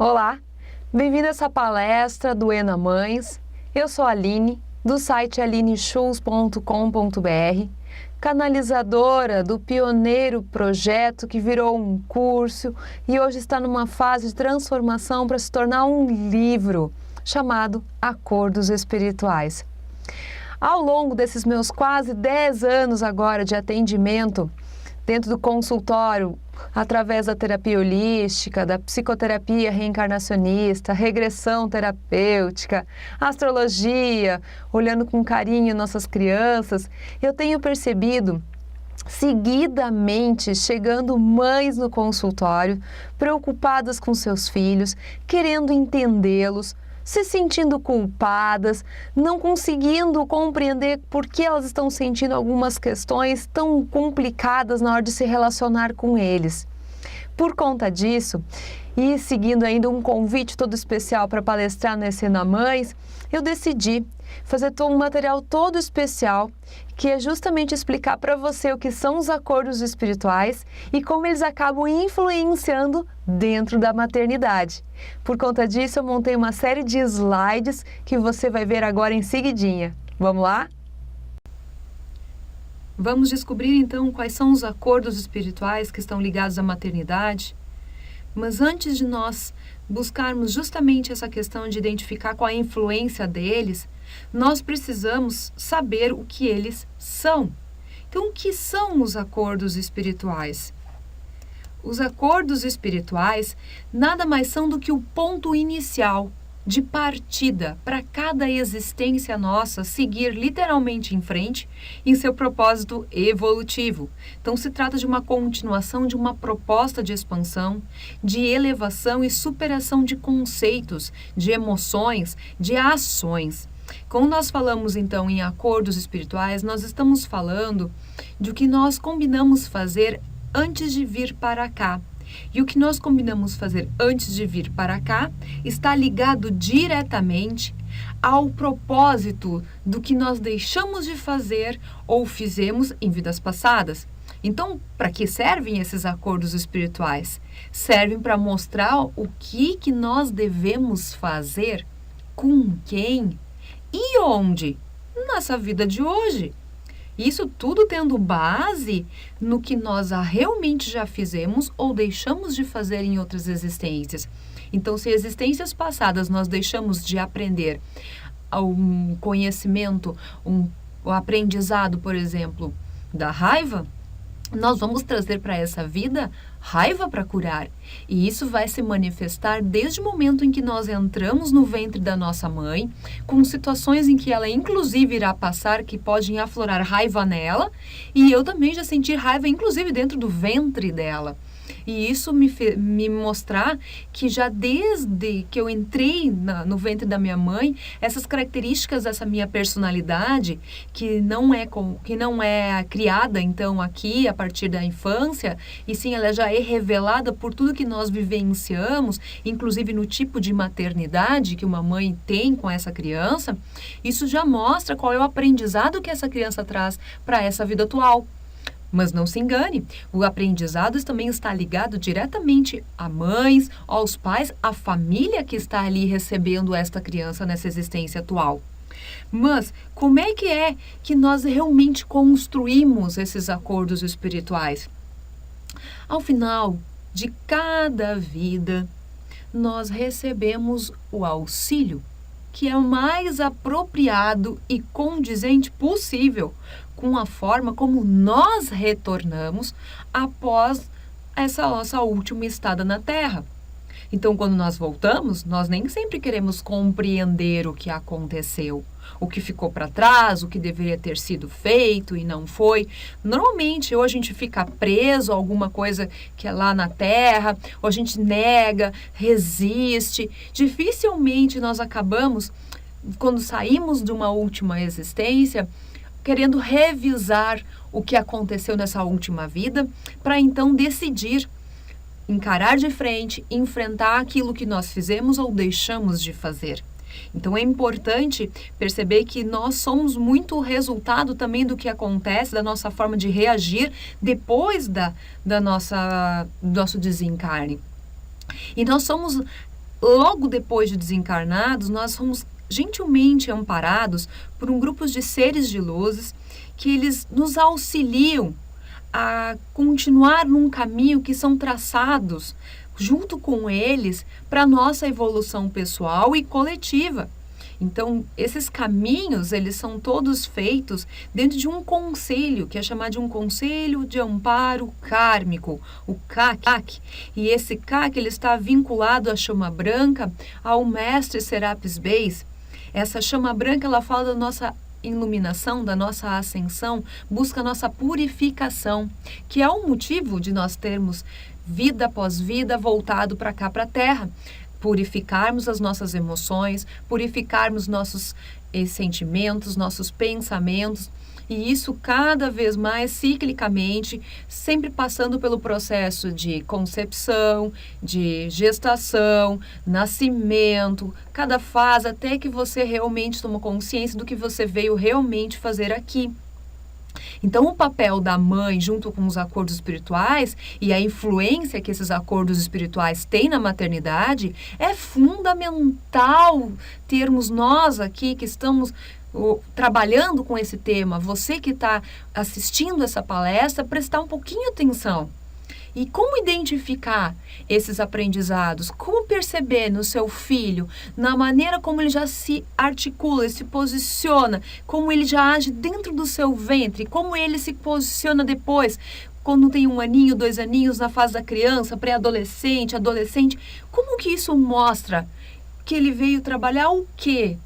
Olá, bem-vindo a essa palestra do ENA Mães. Eu sou a Aline, do site alineschulz.com.br, canalizadora do pioneiro projeto que virou um curso e hoje está numa fase de transformação para se tornar um livro chamado Acordos Espirituais. Ao longo desses meus quase 10 anos agora de atendimento dentro do consultório, através da terapia holística, da psicoterapia reencarnacionista, regressão terapêutica, astrologia, olhando com carinho nossas crianças, eu tenho percebido seguidamente chegando mães no consultório, preocupadas com seus filhos, querendo entendê-los, se sentindo culpadas, não conseguindo compreender por que elas estão sentindo algumas questões tão complicadas na hora de se relacionar com eles. Por conta disso, e seguindo ainda um convite todo especial para palestrar no ENA Mães, eu decidi fazer um material todo especial, que é justamente explicar para você o que são os acordos espirituais e como eles acabam influenciando dentro da maternidade. Por conta disso, eu montei uma série de slides que você vai ver agora em seguidinha. Vamos lá? Vamos descobrir então quais são os acordos espirituais que estão ligados à maternidade. Mas antes de nós buscarmos justamente essa questão de identificar qual é a influência deles, nós precisamos saber o que eles são. Então, o que são os acordos espirituais? Os acordos espirituais nada mais são do que o ponto inicial de partida para cada existência nossa seguir literalmente em frente em seu propósito evolutivo. Então, se trata de uma continuação de uma proposta de expansão, de elevação e superação de conceitos, de emoções, de ações. Quando nós falamos, então, em acordos espirituais, nós estamos falando de o que nós combinamos fazer antes de vir para cá. E o que nós combinamos fazer antes de vir para cá está ligado diretamente ao propósito do que nós deixamos de fazer ou fizemos em vidas passadas. Então, para que servem esses acordos espirituais? Servem para mostrar o que nós devemos fazer, com quem e onde, nessa vida de hoje. Isso tudo tendo base no que nós realmente já fizemos ou deixamos de fazer em outras existências. Então, se existências passadas nós deixamos de aprender um conhecimento, um aprendizado, por exemplo, da raiva, nós vamos trazer para essa vida raiva para curar. E isso vai se manifestar desde o momento em que nós entramos no ventre da nossa mãe, com situações em que ela inclusive irá passar, que podem aflorar raiva nela, e eu também já senti raiva inclusive dentro do ventre dela. E isso me mostrar que já desde que eu entrei no ventre da minha mãe, essas características dessa minha personalidade, que não é criada então aqui a partir da infância, e sim ela já é revelada por tudo que nós vivenciamos, inclusive no tipo de maternidade que uma mãe tem com essa criança, isso já mostra qual é o aprendizado que essa criança traz para essa vida atual. Mas não se engane, o aprendizado também está ligado diretamente a mães, aos pais, à família que está ali recebendo esta criança nessa existência atual. Mas como é que nós realmente construímos esses acordos espirituais? Ao final de cada vida, nós recebemos o auxílio, que é o mais apropriado e condizente possível com a forma como nós retornamos após essa nossa última estada na Terra. Então, quando nós voltamos, nós nem sempre queremos compreender o que aconteceu, o que ficou para trás, o que deveria ter sido feito e não foi. Normalmente, ou a gente fica preso a alguma coisa que é lá na Terra, ou a gente nega, resiste. Dificilmente nós acabamos, quando saímos de uma última existência, querendo revisar o que aconteceu nessa última vida, para então decidir encarar de frente, enfrentar aquilo que nós fizemos ou deixamos de fazer. Então é importante perceber que nós somos muito o resultado também do que acontece, da nossa forma de reagir depois do nosso desencarne. E nós somos logo depois de desencarnados, nós somos gentilmente amparados por um grupo de seres de luzes que eles nos auxiliam a continuar num caminho que são traçados junto com eles para a nossa evolução pessoal e coletiva. Então, esses caminhos, eles são todos feitos dentro de um conselho, que é chamado de um Conselho de Amparo Kármico, o CAC. E esse CAC, ele está vinculado à chama branca, ao mestre Serapis Bey. Essa chama branca, ela fala da nossa iluminação, da nossa ascensão, busca a nossa purificação, que é o motivo de nós termos vida após vida voltado para cá, para a Terra. Purificarmos as nossas emoções, purificarmos nossos sentimentos, nossos pensamentos, e isso cada vez mais ciclicamente, sempre passando pelo processo de concepção, de gestação, nascimento, cada fase, até que você realmente toma consciência do que você veio realmente fazer aqui. Então, o papel da mãe, junto com os acordos espirituais e a influência que esses acordos espirituais têm na maternidade, é fundamental termos nós aqui que estamos trabalhando com esse tema, você que está assistindo essa palestra, prestar um pouquinho atenção. E como identificar esses aprendizados? Como perceber no seu filho, na maneira como ele já se articula, se posiciona, como ele já age dentro do seu ventre, como ele se posiciona depois, quando tem 1 aninho, 2 aninhos, na fase da criança, pré-adolescente, adolescente. Como que isso mostra que ele veio trabalhar o quê?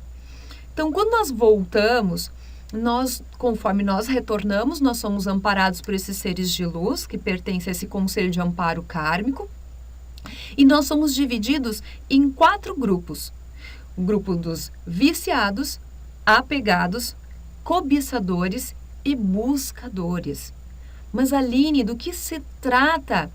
Então, quando nós voltamos, conforme nós retornamos, nós somos amparados por esses seres de luz, que pertencem a esse conselho de amparo kármico, e nós somos divididos em 4 grupos. O grupo dos viciados, apegados, cobiçadores e buscadores. Mas, Aline, do que se trata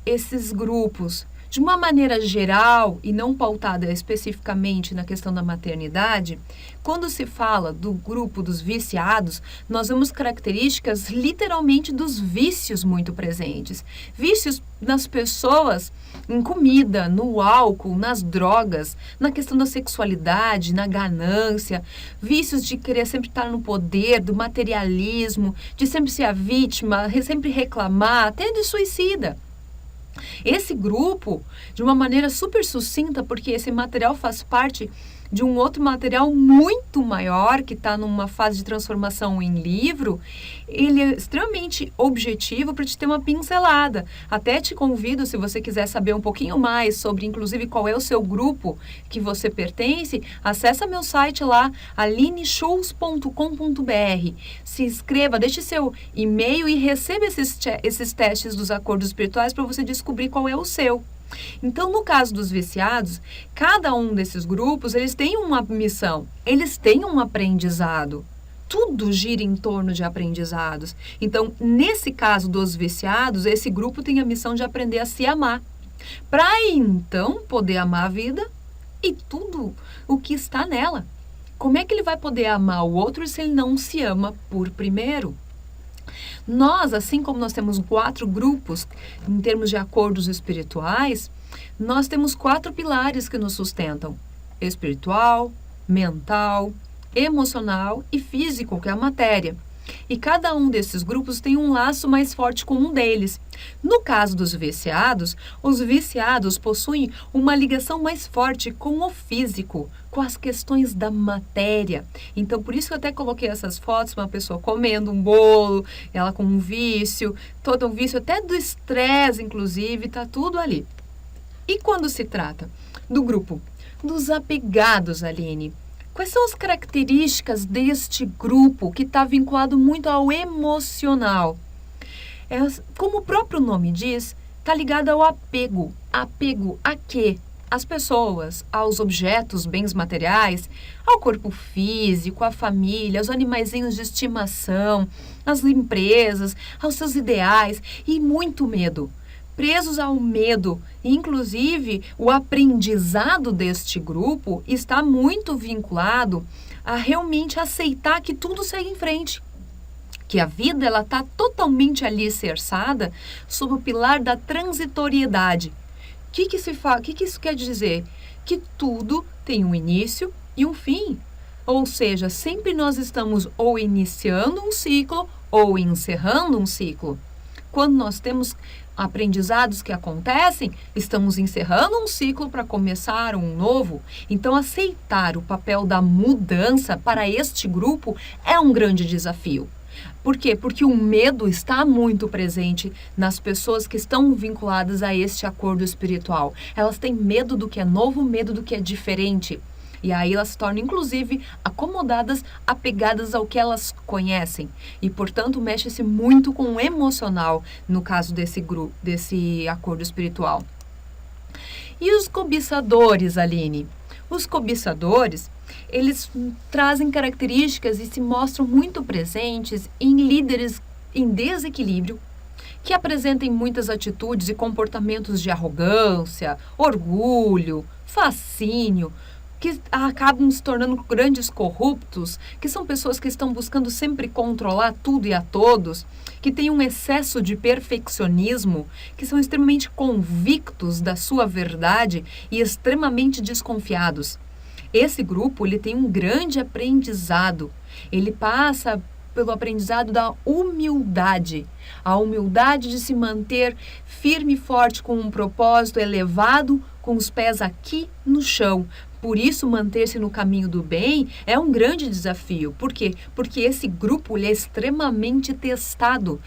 esses grupos? De uma maneira geral e não pautada especificamente na questão da maternidade, quando se fala do grupo dos viciados, nós vemos características literalmente dos vícios muito presentes. Vícios nas pessoas, em comida, no álcool, nas drogas, na questão da sexualidade, na ganância, vícios de querer sempre estar no poder, do materialismo, de sempre ser a vítima, sempre reclamar, até de suicida. Esse grupo, de uma maneira super sucinta, porque esse material faz parte de um outro material muito maior, que está numa fase de transformação em livro, ele é extremamente objetivo para te ter uma pincelada. Até te convido, se você quiser saber um pouquinho mais sobre, inclusive, qual é o seu grupo que você pertence, acessa meu site lá, alineschulz.com.br. Se inscreva, deixe seu e-mail e receba esses testes dos acordos espirituais para você descobrir qual é o seu. Então, no caso dos viciados, cada um desses grupos, eles têm uma missão, eles têm um aprendizado. Tudo gira em torno de aprendizados. Então, nesse caso dos viciados, esse grupo tem a missão de aprender a se amar. Para então poder amar a vida e tudo o que está nela. Como é que ele vai poder amar o outro se ele não se ama por primeiro? Nós, assim como nós temos 4 grupos em termos de acordos espirituais, nós temos 4 pilares que nos sustentam: espiritual, mental, emocional e físico, que é a matéria. E cada um desses grupos tem um laço mais forte com um deles. No caso dos viciados, os viciados possuem uma ligação mais forte com o físico, com as questões da matéria. Então, por isso que eu até coloquei essas fotos, uma pessoa comendo um bolo, ela com um vício, todo um vício, até do estresse, inclusive, está tudo ali. E quando se trata do grupo dos apegados, Aline, quais são as características deste grupo que está vinculado muito ao emocional? Como o próprio nome diz, está ligado ao apego. Apego a quê? Às pessoas, aos objetos, bens materiais, ao corpo físico, à família, aos animaizinhos de estimação, às empresas, aos seus ideais e muito medo. Presos ao medo, inclusive o aprendizado deste grupo está muito vinculado a realmente aceitar que tudo segue em frente, que a vida ela está totalmente alicerçada sob o pilar da transitoriedade. que que isso quer dizer? Que tudo tem um início e um fim. Ou seja, sempre nós estamos ou iniciando um ciclo ou encerrando um ciclo. Quando nós temos aprendizados que acontecem, estamos encerrando um ciclo para começar um novo. Então, aceitar o papel da mudança para este grupo é um grande desafio. Por quê? Porque o medo está muito presente nas pessoas que estão vinculadas a este acordo espiritual. Elas têm medo do que é novo, medo do que é diferente. E aí elas se tornam, inclusive, acomodadas, apegadas ao que elas conhecem. E, portanto, mexe-se muito com o emocional, no caso desse grupo, desse acordo espiritual. E os cobiçadores, Aline? Os cobiçadores, eles trazem características e se mostram muito presentes em líderes em desequilíbrio, que apresentem muitas atitudes e comportamentos de arrogância, orgulho, fascínio, que acabam se tornando grandes corruptos, que são pessoas que estão buscando sempre controlar tudo e a todos, que têm um excesso de perfeccionismo, que são extremamente convictos da sua verdade e extremamente desconfiados. Esse grupo, ele tem um grande aprendizado. Ele passa pelo aprendizado da humildade. A humildade de se manter firme e forte com um propósito elevado, com os pés aqui no chão. Por isso, manter-se no caminho do bem é um grande desafio. Por quê? Porque esse grupo ele é extremamente testado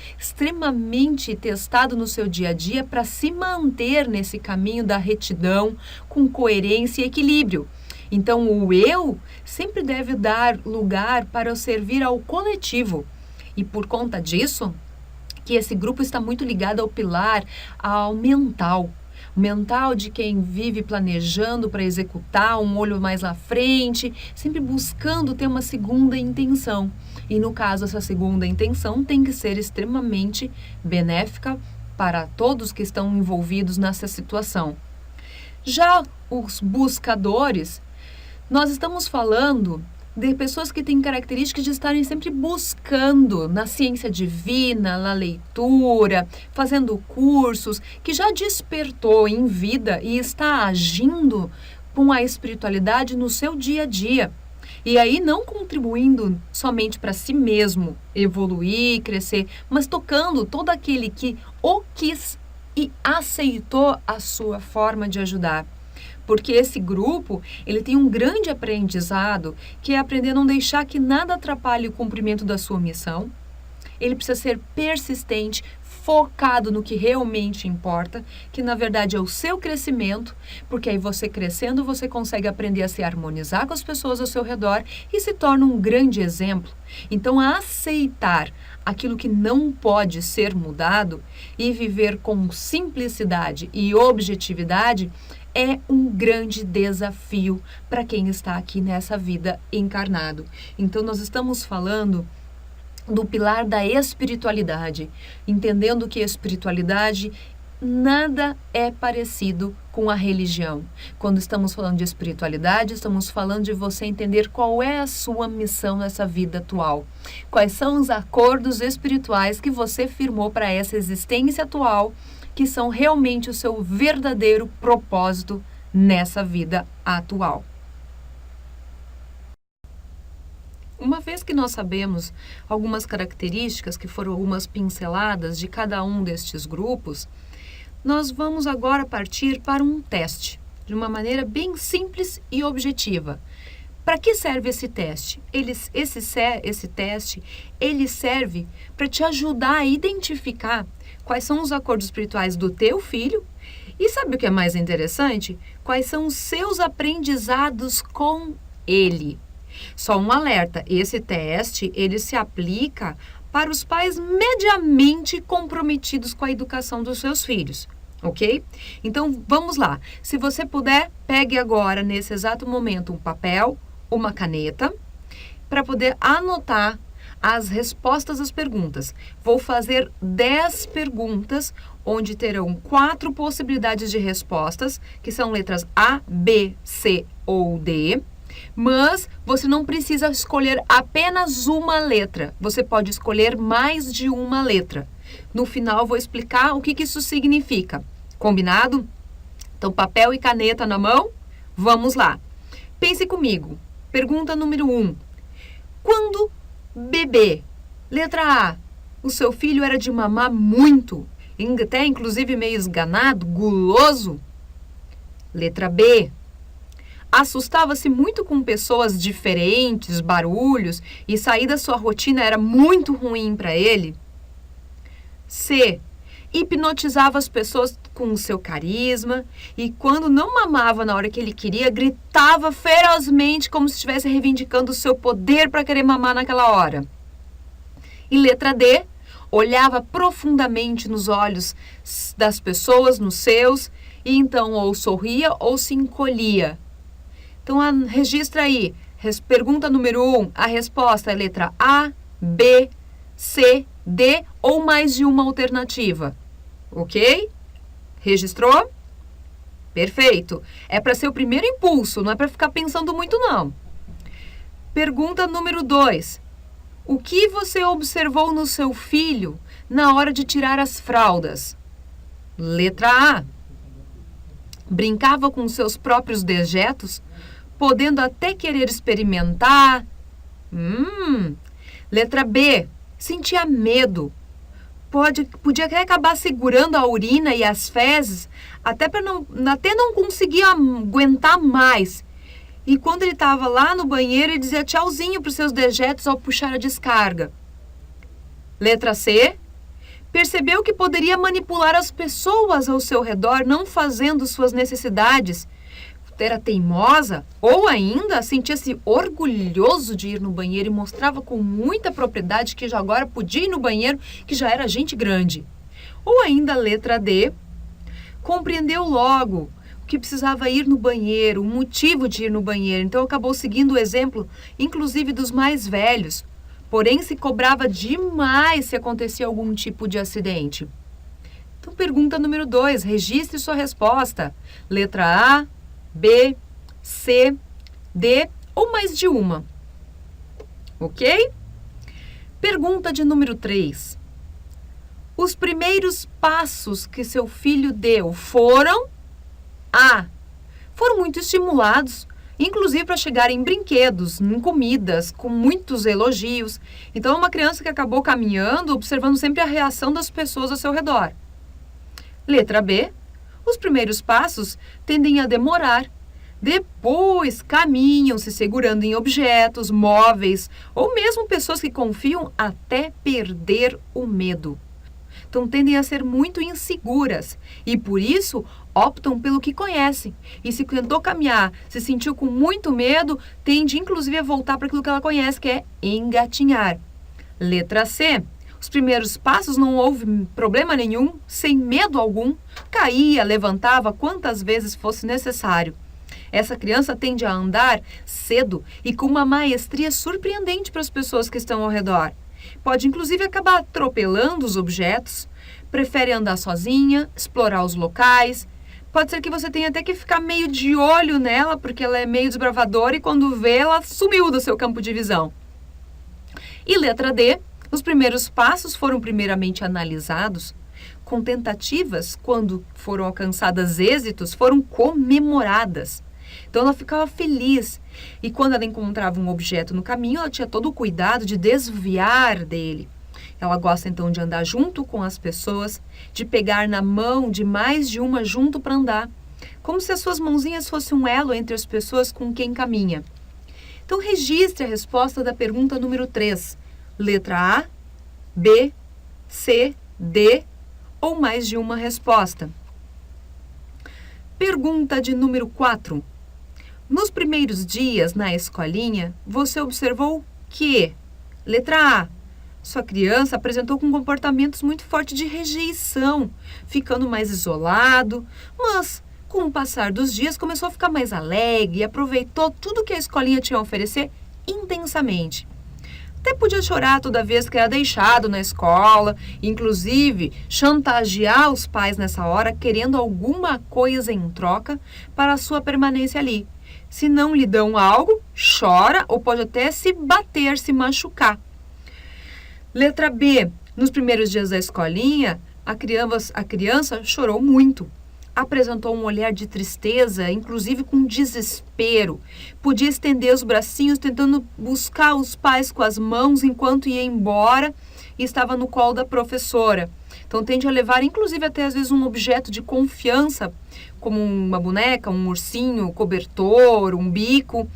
no seu dia a dia para se manter nesse caminho da retidão, com coerência e equilíbrio. Então, o eu sempre deve dar lugar para servir ao coletivo. E por conta disso, que esse grupo está muito ligado ao pilar, ao mental. O mental de quem vive planejando para executar, um olho mais à frente, sempre buscando ter uma segunda intenção. E no caso, essa segunda intenção tem que ser extremamente benéfica para todos que estão envolvidos nessa situação. Já os buscadores, nós estamos falando de pessoas que têm características de estarem sempre buscando na ciência divina, na leitura, fazendo cursos, que já despertou em vida e está agindo com a espiritualidade no seu dia a dia. E aí não contribuindo somente para si mesmo evoluir, crescer, mas tocando todo aquele que o quis e aceitou a sua forma de ajudar. Porque esse grupo, ele tem um grande aprendizado, que é aprender a não deixar que nada atrapalhe o cumprimento da sua missão. Ele precisa ser persistente, focado no que realmente importa, que na verdade é o seu crescimento, porque aí você crescendo, você consegue aprender a se harmonizar com as pessoas ao seu redor e se torna um grande exemplo. Então, aceitar aquilo que não pode ser mudado e viver com simplicidade e objetividade é um grande desafio para quem está aqui nessa vida encarnado. Então, nós estamos falando do pilar da espiritualidade, entendendo que a espiritualidade nada é parecido com a religião. Quando estamos falando de espiritualidade, estamos falando de você entender qual é a sua missão nessa vida atual. Quais são os acordos espirituais que você firmou para essa existência atual, que são realmente o seu verdadeiro propósito nessa vida atual. Uma vez que nós sabemos algumas características, que foram algumas pinceladas de cada um destes grupos, nós vamos agora partir para um teste, de uma maneira bem simples e objetiva. Para que serve esse teste? Esse teste, ele serve para te ajudar a identificar quais são os acordos espirituais do teu filho e sabe o que é mais interessante? Quais são os seus aprendizados com ele. Só um alerta, esse teste, ele se aplica para os pais mediamente comprometidos com a educação dos seus filhos, ok? Então, vamos lá. Se você puder, pegue agora, nesse exato momento, um papel, uma caneta, para poder anotar as respostas às perguntas. Vou fazer 10 perguntas, onde terão 4 possibilidades de respostas, que são letras A, B, C ou D. Mas você não precisa escolher apenas uma letra. Você pode escolher mais de uma letra. No final, vou explicar o que isso significa. Combinado? Então, papel e caneta na mão? Vamos lá. Pense comigo. Pergunta número 1. Quando bebê, letra A, o seu filho era de mamar muito, até inclusive meio esganado, guloso? Letra B. Assustava-se muito com pessoas diferentes, barulhos, e sair da sua rotina era muito ruim para ele? C. Hipnotizava as pessoas com o seu carisma e, quando não mamava na hora que ele queria, gritava ferozmente como se estivesse reivindicando o seu poder para querer mamar naquela hora. E letra D. Olhava profundamente nos olhos das pessoas, nos seus, e então ou sorria ou se encolhia. Então, registra aí. Pergunta número 1, a resposta é letra A, B, C, D ou mais de uma alternativa. Ok? Registrou? Perfeito. É para ser o primeiro impulso, não é para ficar pensando muito, não. Pergunta número 2. O que você observou no seu filho na hora de tirar as fraldas? Letra A. Brincava com seus próprios dejetos, podendo até querer experimentar. Letra B. Sentia medo. Podia até acabar segurando a urina e as fezes, até não conseguir aguentar mais. E quando ele estava lá no banheiro, ele dizia tchauzinho para os seus dejetos ao puxar a descarga. Letra C. Percebeu que poderia manipular as pessoas ao seu redor, não fazendo suas necessidades. Era teimosa ou ainda sentia-se orgulhoso de ir no banheiro e mostrava com muita propriedade que já agora podia ir no banheiro, que já era gente grande. Ou ainda, letra D, compreendeu logo que precisava ir no banheiro, o motivo de ir no banheiro, então acabou seguindo o exemplo, inclusive dos mais velhos, porém se cobrava demais se acontecia algum tipo de acidente. Então, pergunta número 2, registre sua resposta. Letra A, B, C, D ou mais de uma. Ok? Pergunta de número 3. Os primeiros passos que seu filho deu foram... A. Foram muito estimulados, inclusive para chegar em brinquedos, em comidas, com muitos elogios. Então, é uma criança que acabou caminhando, observando sempre a reação das pessoas ao seu redor. Letra B. Os primeiros passos tendem a demorar. Depois caminham se segurando em objetos, móveis, ou mesmo pessoas que confiam até perder o medo. Então, tendem a ser muito inseguras e, por isso, optam pelo que conhecem. E se tentou caminhar, se sentiu com muito medo, tende inclusive a voltar para aquilo que ela conhece, que é engatinhar. Letra C. Os primeiros passos não houve problema nenhum, sem medo algum. Caía, levantava quantas vezes fosse necessário. Essa criança tende a andar cedo e com uma maestria surpreendente para as pessoas que estão ao redor. Pode inclusive acabar atropelando os objetos, prefere andar sozinha, explorar os locais. Pode ser que você tenha até que ficar meio de olho nela, porque ela é meio desbravadora e quando vê, ela sumiu do seu campo de visão. E letra D, os primeiros passos foram primeiramente analisados, com tentativas, quando foram alcançadas êxitos, foram comemoradas. Então, ela ficava feliz. E quando ela encontrava um objeto no caminho, ela tinha todo o cuidado de desviar dele. Ela gosta, então, de andar junto com as pessoas, de pegar na mão de mais de uma junto para andar, como se as suas mãozinhas fossem um elo entre as pessoas com quem caminha. Então, registre a resposta da pergunta número 3. Letra A, B, C, D ou mais de uma resposta. Pergunta de número 4. Nos primeiros dias na escolinha, você observou que, letra A, sua criança apresentou com comportamentos muito fortes de rejeição, ficando mais isolado, mas com o passar dos dias começou a ficar mais alegre e aproveitou tudo que a escolinha tinha a oferecer intensamente. Até podia chorar toda vez que era deixado na escola, inclusive chantagear os pais nessa hora, querendo alguma coisa em troca para a sua permanência ali. Se não lhe dão algo, chora ou pode até se bater, se machucar. Letra B. Nos primeiros dias da escolinha, a criança chorou muito. apresentou um olhar de tristeza, inclusive com desespero. Podia estender os bracinhos, tentando buscar os pais com as mãos enquanto ia embora e estava no colo da professora. Então, tende a levar, inclusive, até às vezes um objeto de confiança, como uma boneca, um ursinho, um cobertor, um bico.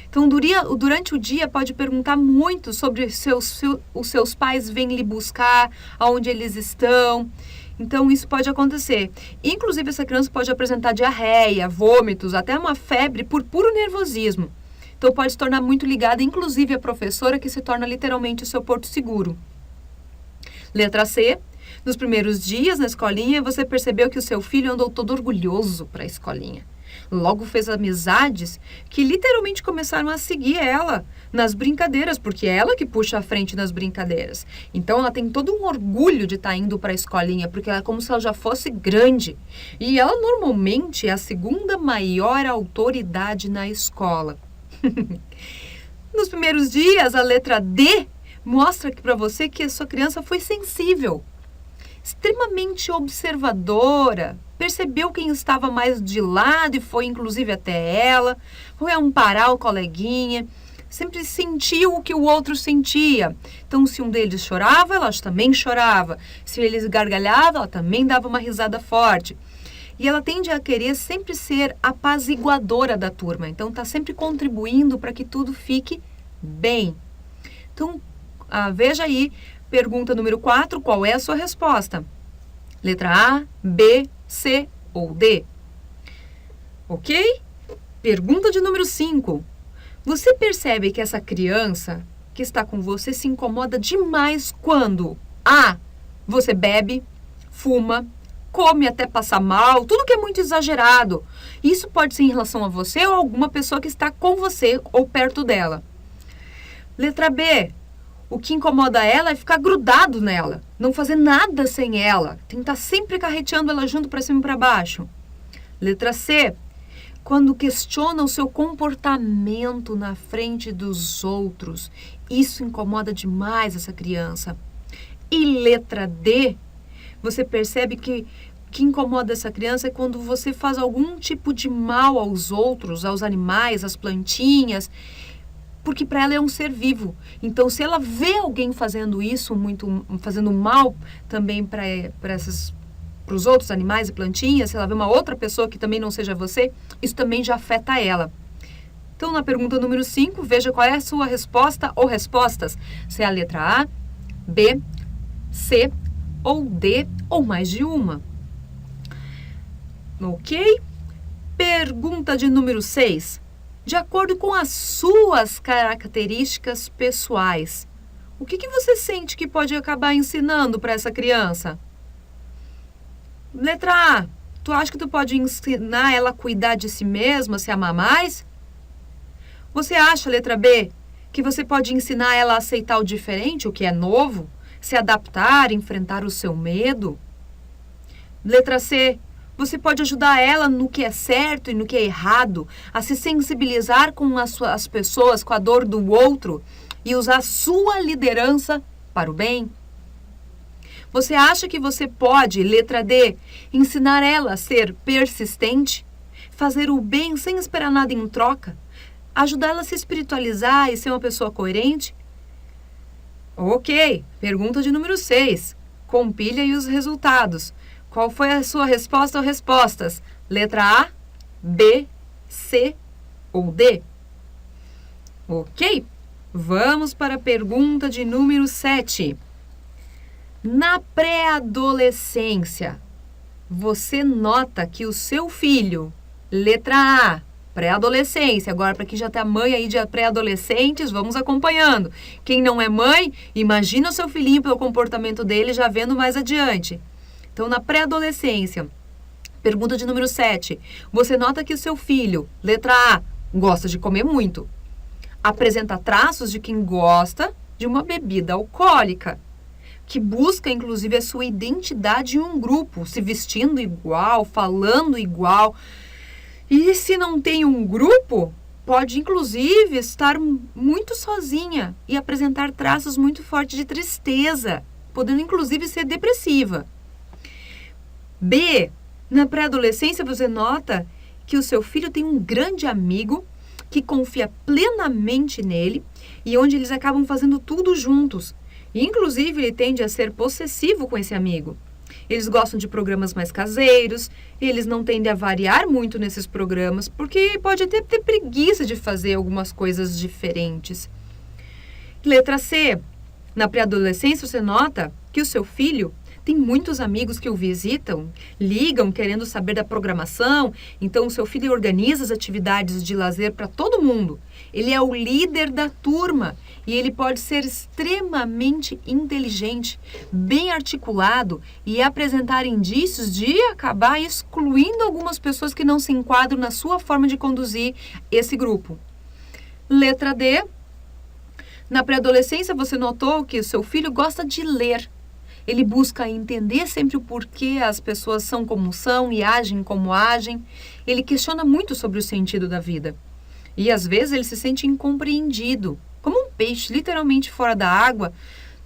Então, durante o dia, pode perguntar muito sobre os seus pais vêm lhe buscar, aonde eles estão. Então, isso pode acontecer. Inclusive, essa criança pode apresentar diarreia, vômitos, até uma febre por puro nervosismo. Então, pode se tornar muito ligada, inclusive, à professora, que se torna literalmente o seu porto seguro. Letra C. Nos primeiros dias na escolinha, você percebeu que o seu filho andou todo orgulhoso para a escolinha. Logo fez amizades que literalmente começaram a seguir ela nas brincadeiras, porque é ela que puxa a frente nas brincadeiras. Então ela tem todo um orgulho de estar indo para a escolinha, porque ela é como se ela já fosse grande. E ela normalmente é a segunda maior autoridade na escola. Nos primeiros dias, a letra D mostra para você que a sua criança foi sensível, extremamente observadora, percebeu quem estava mais de lado e foi inclusive até ela, foi amparar o coleguinha, sempre sentiu o que o outro sentia. Então, se um deles chorava, ela também chorava. Se eles gargalhavam, ela também dava uma risada forte. E ela tende a querer sempre ser apaziguadora da turma. Então, está sempre contribuindo para que tudo fique bem. Então, veja aí, pergunta número 4, qual é a sua resposta? Letra A, B, C ou D? Ok? Pergunta de número 5. Você percebe que essa criança que está com você se incomoda demais quando A, você bebe, fuma, come até passar mal, tudo que é muito exagerado. Isso pode ser em relação a você ou alguma pessoa que está com você ou perto dela. Letra B. O que incomoda ela é ficar grudado nela, não fazer nada sem ela, tentar sempre carreteando ela junto para cima e para baixo. Letra C. Quando questiona o seu comportamento na frente dos outros, isso incomoda demais essa criança. E letra D. Você percebe que o que incomoda essa criança é quando você faz algum tipo de mal aos outros, aos animais, às plantinhas, porque para ela é um ser vivo. Então, se ela vê alguém fazendo isso, fazendo mal também para os outros animais e plantinhas, se ela vê uma outra pessoa que também não seja você, isso também já afeta ela. Então, na pergunta número 5, veja qual é a sua resposta ou respostas. Se é a letra A, B, C ou D ou mais de uma. Ok? Pergunta de número 6. De acordo com as suas características pessoais, o que você sente que pode acabar ensinando para essa criança? Letra A. Tu acha que tu pode ensinar ela a cuidar de si mesma, a se amar mais? Você acha, letra B, que você pode ensinar ela a aceitar o diferente, o que é novo, se adaptar, enfrentar o seu medo? Letra C. Você pode ajudar ela no que é certo e no que é errado, a se sensibilizar com as pessoas, com a dor do outro e usar sua liderança para o bem? Você acha que você pode, letra D, ensinar ela a ser persistente, fazer o bem sem esperar nada em troca, ajudar ela a se espiritualizar e ser uma pessoa coerente? Ok, pergunta de número 6. Compile aí os resultados. Qual foi a sua resposta ou respostas? Letra A, B, C ou D? Ok? Vamos para a pergunta de número 7. Na pré-adolescência, você nota que o seu filho, letra A, pré-adolescência, agora para quem já tem a mãe aí de pré-adolescentes, vamos acompanhando. Quem não é mãe, imagina o seu filhinho pelo comportamento dele já vendo mais adiante. Então, na pré-adolescência, pergunta de número 7. Você nota que o seu filho, letra A, gosta de comer muito. Apresenta traços de quem gosta de uma bebida alcoólica. Que busca, inclusive, a sua identidade em um grupo, se vestindo igual, falando igual. E se não tem um grupo, pode, inclusive, estar muito sozinha e apresentar traços muito fortes de tristeza, podendo, inclusive, ser depressiva. B. Na pré-adolescência, você nota que o seu filho tem um grande amigo que confia plenamente nele e onde eles acabam fazendo tudo juntos. E, inclusive, ele tende a ser possessivo com esse amigo. Eles gostam de programas mais caseiros, eles não tendem a variar muito nesses programas, porque pode até ter preguiça de fazer algumas coisas diferentes. Letra C. Na pré-adolescência, você nota que o seu filho tem muitos amigos que o visitam, ligam querendo saber da programação, então o seu filho organiza as atividades de lazer para todo mundo. Ele é o líder da turma e ele pode ser extremamente inteligente, bem articulado e apresentar indícios de acabar excluindo algumas pessoas que não se enquadram na sua forma de conduzir esse grupo. Letra D. Na pré-adolescência, você notou que o seu filho gosta de ler. Ele busca entender sempre o porquê as pessoas são como são e agem como agem. Ele questiona muito sobre o sentido da vida. E às vezes ele se sente incompreendido, como um peixe literalmente fora da água,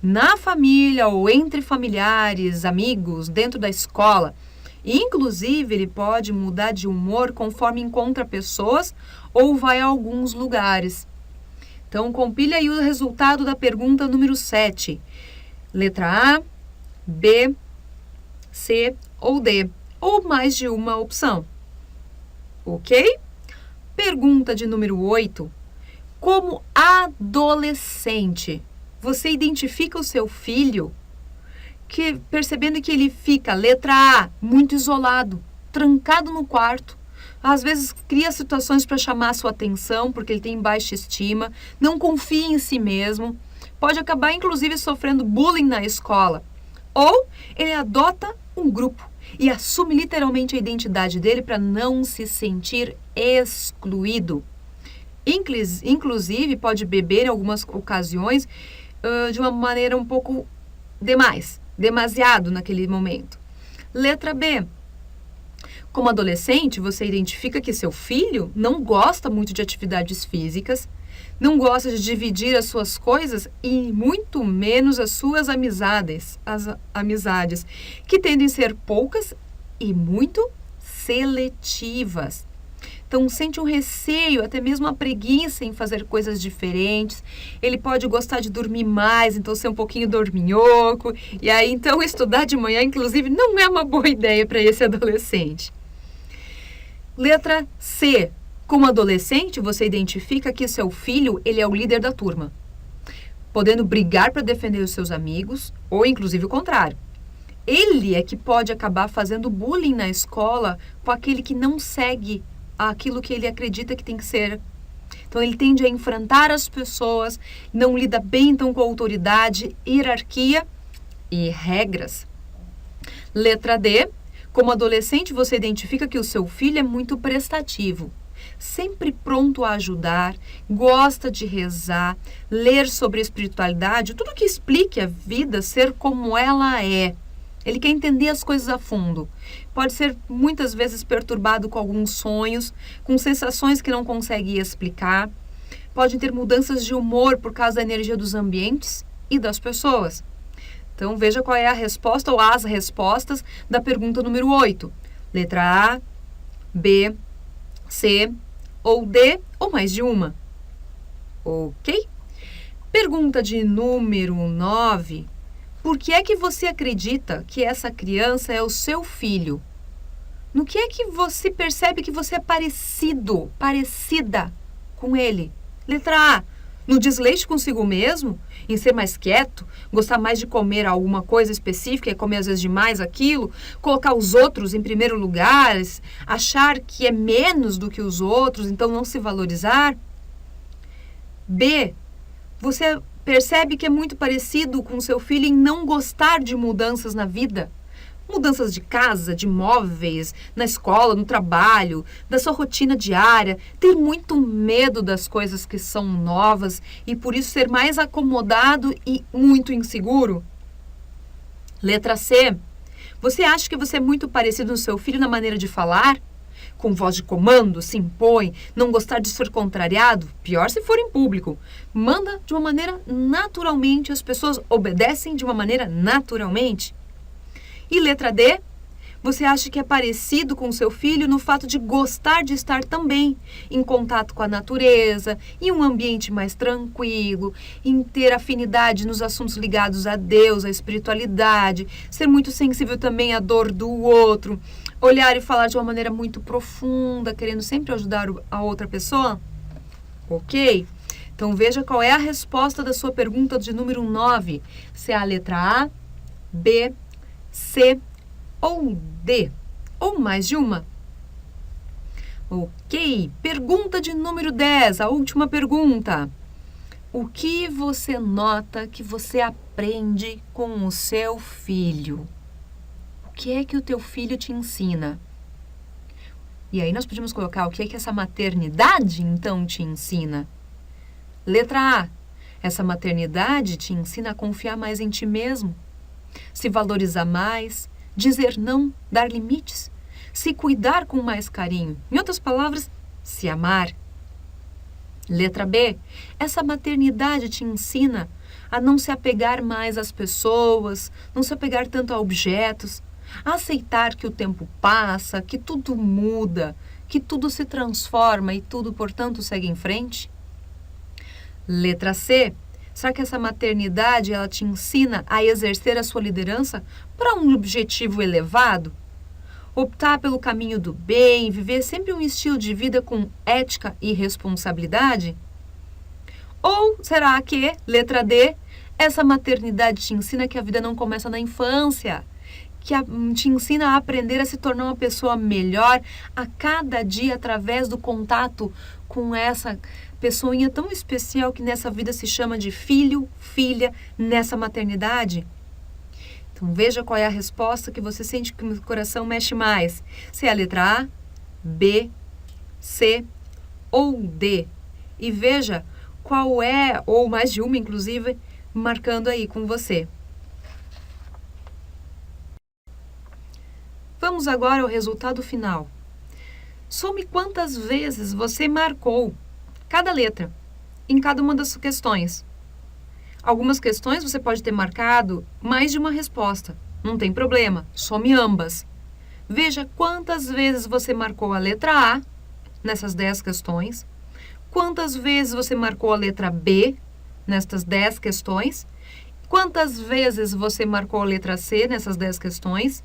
na família ou entre familiares, amigos, dentro da escola. Inclusive, ele pode mudar de humor conforme encontra pessoas ou vai a alguns lugares. Então, compile aí o resultado da pergunta número 7. Letra A, B, C ou D, ou mais de uma opção. Ok? Pergunta de número 8. Como adolescente, você identifica o seu filho percebendo que ele fica, letra A, muito isolado, trancado no quarto. Às vezes cria situações para chamar a sua atenção, porque ele tem baixa estima, não confia em si mesmo, pode acabar inclusive sofrendo bullying na escola. Ou ele adota um grupo e assume literalmente a identidade dele para não se sentir excluído. Inclusive, pode beber em algumas ocasiões de uma maneira um pouco demasiado naquele momento. Letra B. Como adolescente, você identifica que seu filho não gosta muito de atividades físicas, não gosta de dividir as suas coisas e muito menos as suas amizades, que tendem a ser poucas e muito seletivas. Então, sente um receio, até mesmo uma preguiça em fazer coisas diferentes. Ele pode gostar de dormir mais, então ser um pouquinho dorminhoco. E aí, então, estudar de manhã, inclusive, não é uma boa ideia para esse adolescente. Letra C. Como adolescente, você identifica que seu filho, ele é o líder da turma, podendo brigar para defender os seus amigos, ou inclusive o contrário. Ele é que pode acabar fazendo bullying na escola com aquele que não segue aquilo que ele acredita que tem que ser. Então, ele tende a enfrentar as pessoas, não lida bem então com a autoridade, hierarquia e regras. Letra D. Como adolescente, você identifica que o seu filho é muito prestativo, sempre pronto a ajudar, gosta de rezar, ler sobre espiritualidade, tudo que explique a vida ser como ela é. Ele quer entender as coisas a fundo. Pode ser muitas vezes perturbado com alguns sonhos, com sensações que não consegue explicar. Pode ter mudanças de humor por causa da energia dos ambientes e das pessoas. Então, veja qual é a resposta ou as respostas da pergunta número 8. Letra A, B, C ou D, ou mais de uma. Ok? Pergunta de número 9. Por que é que você acredita que essa criança é o seu filho? No que é que você percebe que você é parecida com ele? Letra A. No desleixo consigo mesmo, em ser mais quieto, gostar mais de comer alguma coisa específica e comer às vezes demais aquilo, colocar os outros em primeiro lugar, achar que é menos do que os outros, então não se valorizar. B. Você percebe que é muito parecido com seu filho em não gostar de mudanças na vida. Mudanças de casa, de móveis, na escola, no trabalho, da sua rotina diária. Ter muito medo das coisas que são novas e por isso ser mais acomodado e muito inseguro. Letra C. Você acha que você é muito parecido no seu filho na maneira de falar? Com voz de comando, se impõe, não gostar de ser contrariado? Pior se for em público. Manda de uma maneira naturalmente, as pessoas obedecem de uma maneira naturalmente. E letra D, Você acha que é parecido com seu filho no fato de gostar de estar também em contato com a natureza, em um ambiente mais tranquilo, em ter afinidade nos assuntos ligados a Deus, à espiritualidade, ser muito sensível também à dor do outro, olhar e falar de uma maneira muito profunda, querendo sempre ajudar a outra pessoa? Ok? Então veja qual é a resposta da sua pergunta de número 9. Se é a letra A, B, C ou D, ou mais de uma. Ok, pergunta de número 10, a última pergunta. O que você nota que você aprende com o seu filho? O que é que o teu filho te ensina? E aí nós podemos colocar o que é que essa maternidade então te ensina? Letra A, essa maternidade te ensina a confiar mais em ti mesmo, se valorizar mais, dizer não, dar limites, se cuidar com mais carinho. Em outras palavras, se amar. Letra B, essa maternidade te ensina a não se apegar mais às pessoas, não se apegar tanto a objetos, a aceitar que o tempo passa, que tudo muda, que tudo se transforma e tudo, portanto, segue em frente. Letra C, será que essa maternidade ela te ensina a exercer a sua liderança para um objetivo elevado? Optar pelo caminho do bem, viver sempre um estilo de vida com ética e responsabilidade? Ou será que, letra D, essa maternidade te ensina que a vida não começa na infância, que te ensina a aprender a se tornar uma pessoa melhor a cada dia através do contato com essa pessoinha tão especial que nessa vida se chama de filho, filha, nessa maternidade? Então veja qual é a resposta que você sente que o coração mexe mais. Se é a letra A, B, C ou D. E veja qual é, ou mais de uma inclusive, marcando aí com você. Vamos agora ao resultado final. Some quantas vezes você marcou cada letra em cada uma das questões. Algumas questões você pode ter marcado mais de uma resposta. Não tem problema, some ambas. Veja quantas vezes você marcou a letra A nessas 10 questões, quantas vezes você marcou a letra B nessas 10 questões, quantas vezes você marcou a letra C nessas 10 questões,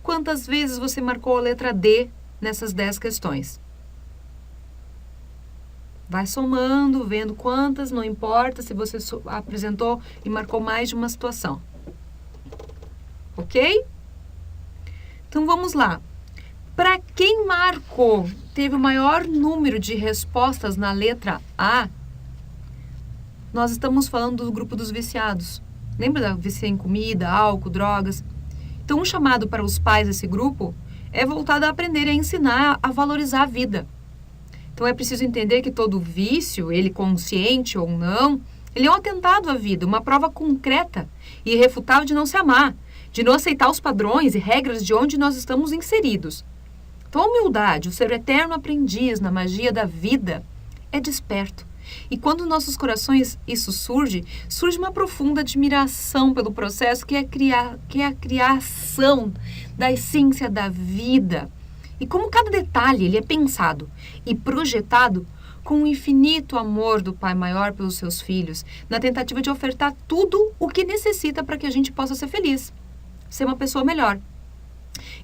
quantas vezes você marcou a letra D nessas 10 questões. Vai somando, vendo quantas, não importa se você apresentou e marcou mais de uma situação. Ok? Então vamos lá. Para quem marcou, teve o maior número de respostas na letra A, nós estamos falando do grupo dos viciados. Lembra da vício em comida, álcool, drogas? Então, um chamado para os pais desse grupo é voltado a aprender a ensinar a valorizar a vida. Então, é preciso entender que todo vício, ele consciente ou não, ele é um atentado à vida, uma prova concreta e irrefutável de não se amar, de não aceitar os padrões e regras de onde nós estamos inseridos. Então, a humildade, o ser eterno aprendiz na magia da vida, é desperto. E quando nos nossos corações isso surge uma profunda admiração pelo processo que é a criação da essência da vida. E como cada detalhe ele é pensado e projetado com o infinito amor do Pai Maior pelos seus filhos, na tentativa de ofertar tudo o que necessita para que a gente possa ser feliz, ser uma pessoa melhor.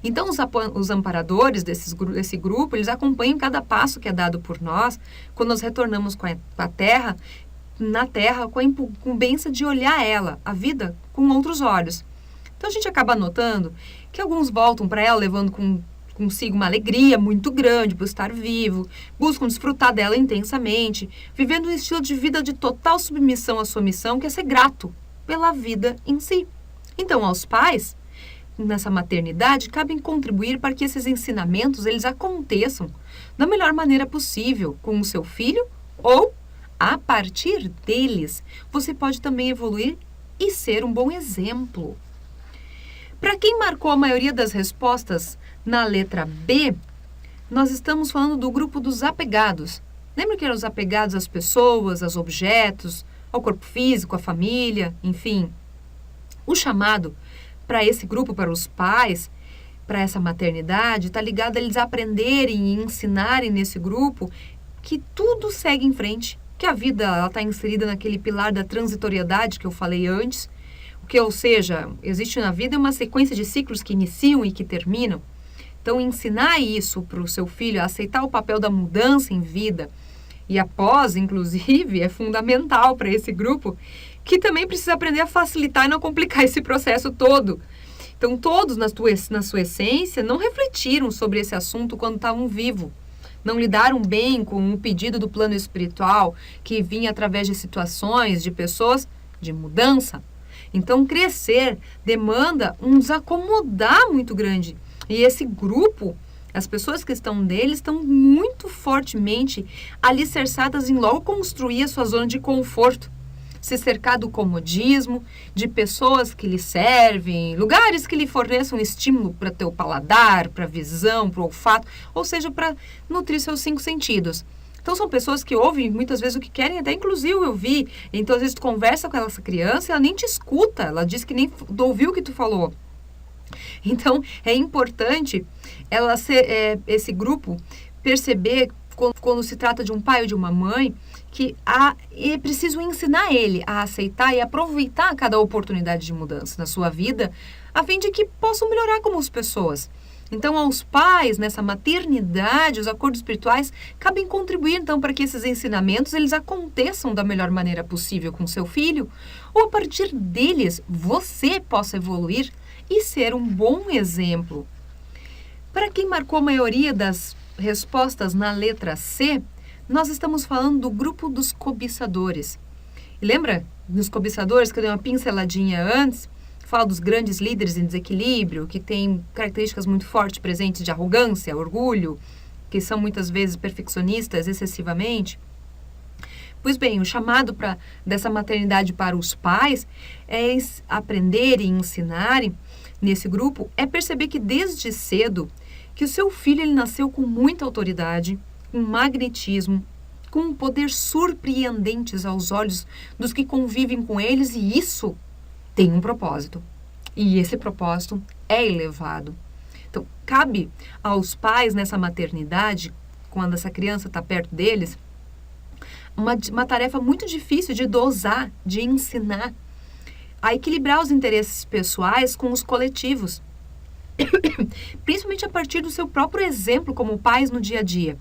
Então, os amparadores desse grupo, eles acompanham cada passo que é dado por nós, quando nós retornamos com a Terra, na Terra, com a incumbência de olhar ela, a vida, com outros olhos. Então, a gente acaba notando que alguns voltam para ela levando consigo uma alegria muito grande por estar vivo, buscam desfrutar dela intensamente, vivendo um estilo de vida de total submissão à sua missão, que é ser grato pela vida em si. Então, aos pais, nessa maternidade, cabem contribuir para que esses ensinamentos eles aconteçam da melhor maneira possível com o seu filho ou, a partir deles, você pode também evoluir e ser um bom exemplo. Para quem marcou a maioria das respostas na letra B, nós estamos falando do grupo dos apegados. Lembra que eram os apegados às pessoas, aos objetos, ao corpo físico, à família, enfim. O chamado para esse grupo, para os pais, para essa maternidade está ligado a eles aprenderem e ensinarem nesse grupo que tudo segue em frente, que a vida está inserida naquele pilar da transitoriedade que eu falei antes, ou seja, existe na vida uma sequência de ciclos que iniciam e que terminam. Então, ensinar isso para o seu filho, a aceitar o papel da mudança em vida e após, inclusive, é fundamental para esse grupo, que também precisa aprender a facilitar e não complicar esse processo todo. Então, todos, na sua essência, não refletiram sobre esse assunto quando estavam vivos. Não lidaram bem com um pedido do plano espiritual que vinha através de situações, de pessoas, de mudança. Então, crescer demanda um desacomodar muito grande. E esse grupo, as pessoas que estão nele, estão muito fortemente alicerçadas em logo construir a sua zona de conforto. Se cercar do comodismo, de pessoas que lhe servem, lugares que lhe forneçam estímulo para teu paladar, para a visão, para o olfato, ou seja, para nutrir seus 5 sentidos. Então, são pessoas que ouvem muitas vezes o que querem, até inclusive eu vi. Então, às vezes tu conversa com essa criança, ela nem te escuta, ela diz que nem ouviu o que tu falou. Então, é importante esse grupo perceber, quando se trata de um pai ou de uma mãe, que é preciso ensinar ele a aceitar e aproveitar cada oportunidade de mudança na sua vida, a fim de que possam melhorar como as pessoas. Então, aos pais, nessa maternidade, os acordos espirituais cabem contribuir, então, para que esses ensinamentos eles aconteçam da melhor maneira possível com seu filho, ou a partir deles você possa evoluir e ser um bom exemplo. Para quem marcou a maioria das respostas na letra C, nós estamos falando do grupo dos cobiçadores. E lembra dos cobiçadores que eu dei uma pinceladinha antes? Falo dos grandes líderes em desequilíbrio, que têm características muito fortes presentes de arrogância, orgulho, que são muitas vezes perfeccionistas excessivamente. Pois bem, o chamado dessa maternidade para os pais é aprenderem e ensinarem nesse grupo, é perceber que desde cedo, que o seu filho ele nasceu com muita autoridade, com magnetismo, com um poder surpreendentes aos olhos dos que convivem com eles, e isso tem um propósito. E esse propósito é elevado. Então, cabe aos pais nessa maternidade, quando essa criança está perto deles, uma tarefa muito difícil de dosar, de ensinar, a equilibrar os interesses pessoais com os coletivos. Principalmente a partir do seu próprio exemplo como pais no dia a dia.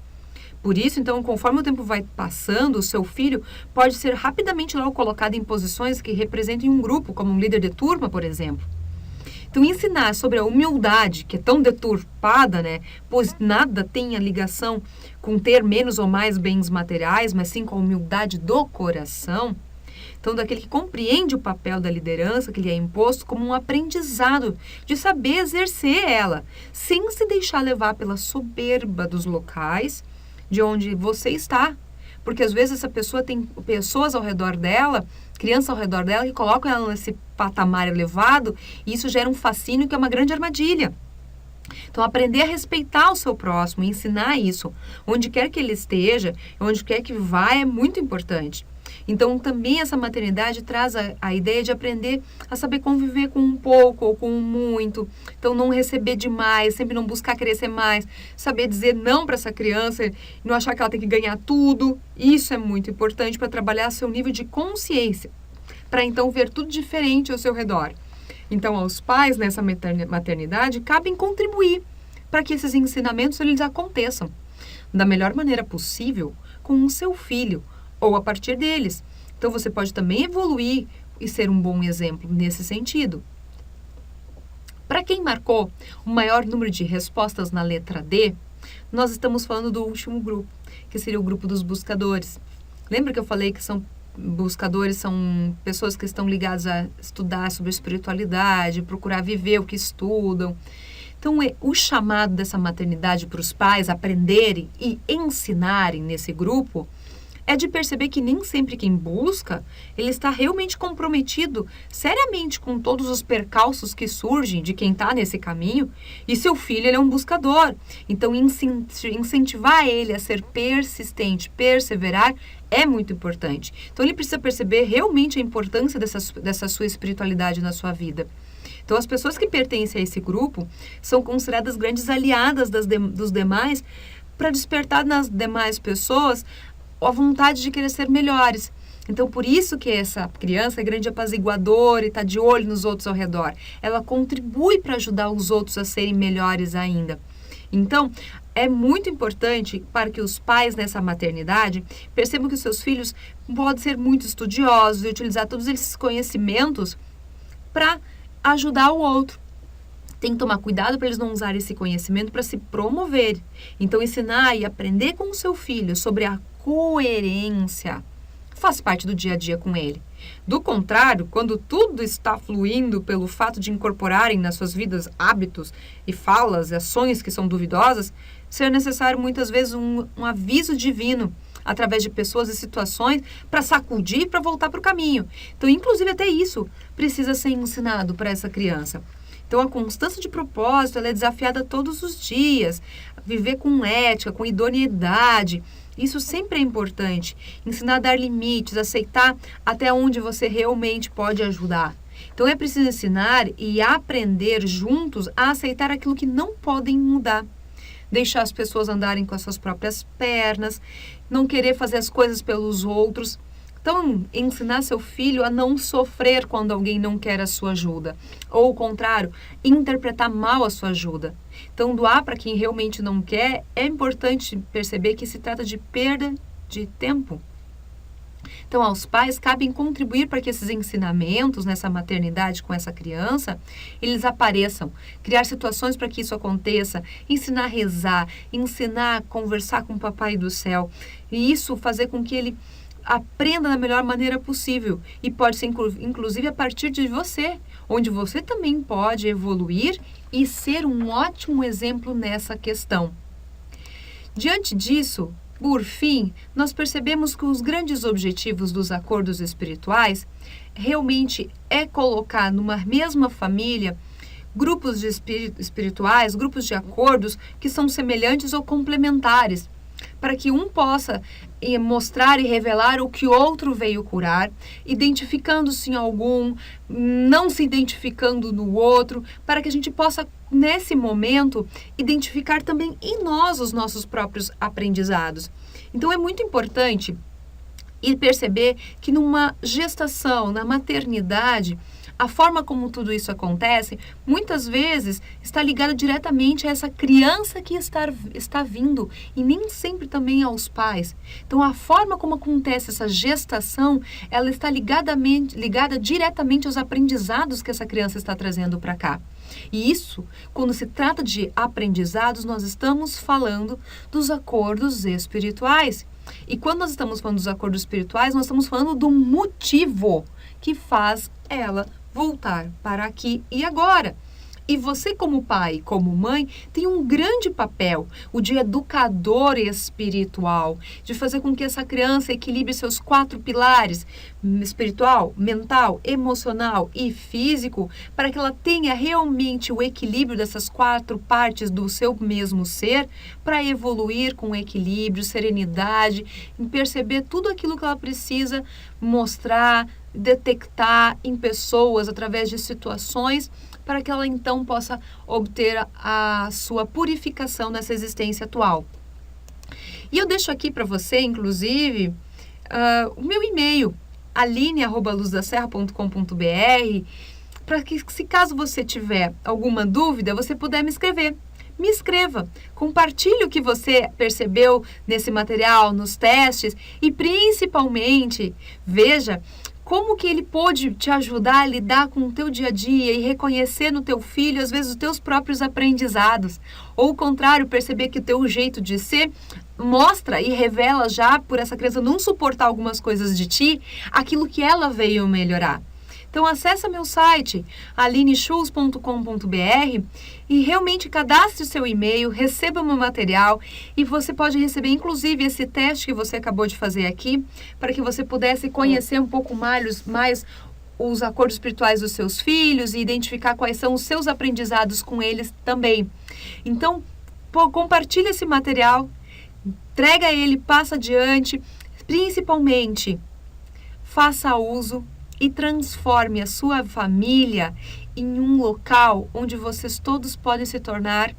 Por isso, então, conforme o tempo vai passando, o seu filho pode ser rapidamente logo colocado em posições que representem um grupo, como um líder de turma, por exemplo. Então, ensinar sobre a humildade, que é tão deturpada, né? Pois nada tem a ligação com ter menos ou mais bens materiais, mas sim com a humildade do coração. Então, daquele que compreende o papel da liderança que lhe é imposto como um aprendizado de saber exercer ela, sem se deixar levar pela soberba dos locais de onde você está. Porque às vezes essa pessoa tem pessoas ao redor dela, crianças ao redor dela, que colocam ela nesse patamar elevado, e isso gera um fascínio que é uma grande armadilha. Então, aprender a respeitar o seu próximo, ensinar isso, onde quer que ele esteja, onde quer que vá, é muito importante. Então, também essa maternidade traz a ideia de aprender a saber conviver com um pouco ou com um muito. Então, não receber demais, sempre não buscar crescer mais, saber dizer não para essa criança, não achar que ela tem que ganhar tudo. Isso é muito importante para trabalhar seu nível de consciência, para então ver tudo diferente ao seu redor. Então, aos pais nessa maternidade, cabem contribuir para que esses ensinamentos eles aconteçam da melhor maneira possível com o seu filho, ou a partir deles. Então, você pode também evoluir e ser um bom exemplo nesse sentido. Para quem marcou o maior número de respostas na letra D, nós estamos falando do último grupo, que seria o grupo dos buscadores. Lembra que eu falei que buscadores são pessoas que estão ligadas a estudar sobre espiritualidade, procurar viver o que estudam. Então, o chamado dessa maternidade para os pais aprenderem e ensinarem nesse grupo é de perceber que nem sempre quem busca, ele está realmente comprometido seriamente com todos os percalços que surgem de quem está nesse caminho, e seu filho ele é um buscador. Então, incentivar ele a ser persistente, perseverar, é muito importante. Então, ele precisa perceber realmente a importância dessa sua espiritualidade na sua vida. Então, as pessoas que pertencem a esse grupo são consideradas grandes aliadas dos demais para despertar nas demais pessoas a vontade de querer ser melhores. Então, por isso que essa criança é grande apaziguadora e está de olho nos outros ao redor. Ela contribui para ajudar os outros a serem melhores ainda. Então, é muito importante para que os pais nessa maternidade percebam que os seus filhos podem ser muito estudiosos e utilizar todos esses conhecimentos para ajudar o outro. Tem que tomar cuidado para eles não usarem esse conhecimento para se promover. Então, ensinar e aprender com o seu filho sobre a coerência faz parte do dia a dia com ele. Do contrário, quando tudo está fluindo pelo fato de incorporarem nas suas vidas hábitos e falas e ações que são duvidosas, será necessário muitas vezes um aviso divino através de pessoas e situações para sacudir e para voltar para o caminho. Então, inclusive até isso precisa ser ensinado para essa criança. Então, a constância de propósito ela é desafiada todos os dias. Viver com ética, com idoneidade. Isso sempre é importante. Ensinar a dar limites, aceitar até onde você realmente pode ajudar. Então, é preciso ensinar e aprender juntos a aceitar aquilo que não podem mudar. Deixar as pessoas andarem com as suas próprias pernas, não querer fazer as coisas pelos outros. Então, ensinar seu filho a não sofrer quando alguém não quer a sua ajuda. Ou o contrário, interpretar mal a sua ajuda. Então, doar para quem realmente não quer, é importante perceber que se trata de perda de tempo. Então, aos pais, cabem contribuir para que esses ensinamentos nessa maternidade com essa criança, eles apareçam. Criar situações para que isso aconteça, ensinar a rezar, ensinar a conversar com o Papai do Céu. E isso fazer com que ele aprenda da melhor maneira possível. E pode ser, inclusive, a partir de você, onde você também pode evoluir e ser um ótimo exemplo nessa questão. Diante disso, por fim, nós percebemos que os grandes objetivos dos acordos espirituais realmente é colocar numa mesma família grupos de espirituais, grupos de acordos que são semelhantes ou complementares, para que um possa mostrar e revelar o que o outro veio curar, identificando-se em algum, não se identificando no outro, para que a gente possa, nesse momento, identificar também em nós os nossos próprios aprendizados. Então, é muito importante e perceber que numa gestação, na maternidade, a forma como tudo isso acontece, muitas vezes está ligada diretamente a essa criança que está vindo e nem sempre também aos pais. Então, a forma como acontece essa gestação, ela está ligada diretamente aos aprendizados que essa criança está trazendo para cá. E isso, quando se trata de aprendizados, nós estamos falando dos acordos espirituais. E quando nós estamos falando dos acordos espirituais, nós estamos falando do motivo que faz ela voltar para aqui e agora. E você, como pai, como mãe, tem um grande papel, o de educador espiritual, de fazer com que essa criança equilibre seus 4 pilares, espiritual, mental, emocional e físico, para que ela tenha realmente o equilíbrio dessas 4 partes do seu mesmo ser, para evoluir com equilíbrio, serenidade, em perceber tudo aquilo que ela precisa mostrar, detectar em pessoas, através de situações, para que ela então possa obter a sua purificação nessa existência atual. E eu deixo aqui para você, inclusive, o meu e-mail, aline@luzdaserra.com.br, para que, se caso você tiver alguma dúvida, você puder me escrever. Me escreva, compartilhe o que você percebeu nesse material, nos testes e principalmente veja como que ele pôde te ajudar a lidar com o teu dia a dia e reconhecer no teu filho, às vezes, os teus próprios aprendizados. Ou o contrário, perceber que o teu jeito de ser mostra e revela já, por essa criança não suportar algumas coisas de ti, aquilo que ela veio melhorar. Então, acessa meu site, alineschulz.com.br e realmente cadastre o seu e-mail, receba o meu material e você pode receber, inclusive, esse teste que você acabou de fazer aqui, para que você pudesse conhecer um pouco mais os acordos espirituais dos seus filhos e identificar quais são os seus aprendizados com eles também. Então, compartilhe esse material, entrega ele, passa adiante, principalmente, faça uso e transforme a sua família em um local onde vocês todos podem se tornar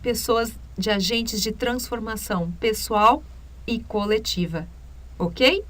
pessoas de agentes de transformação pessoal e coletiva, ok?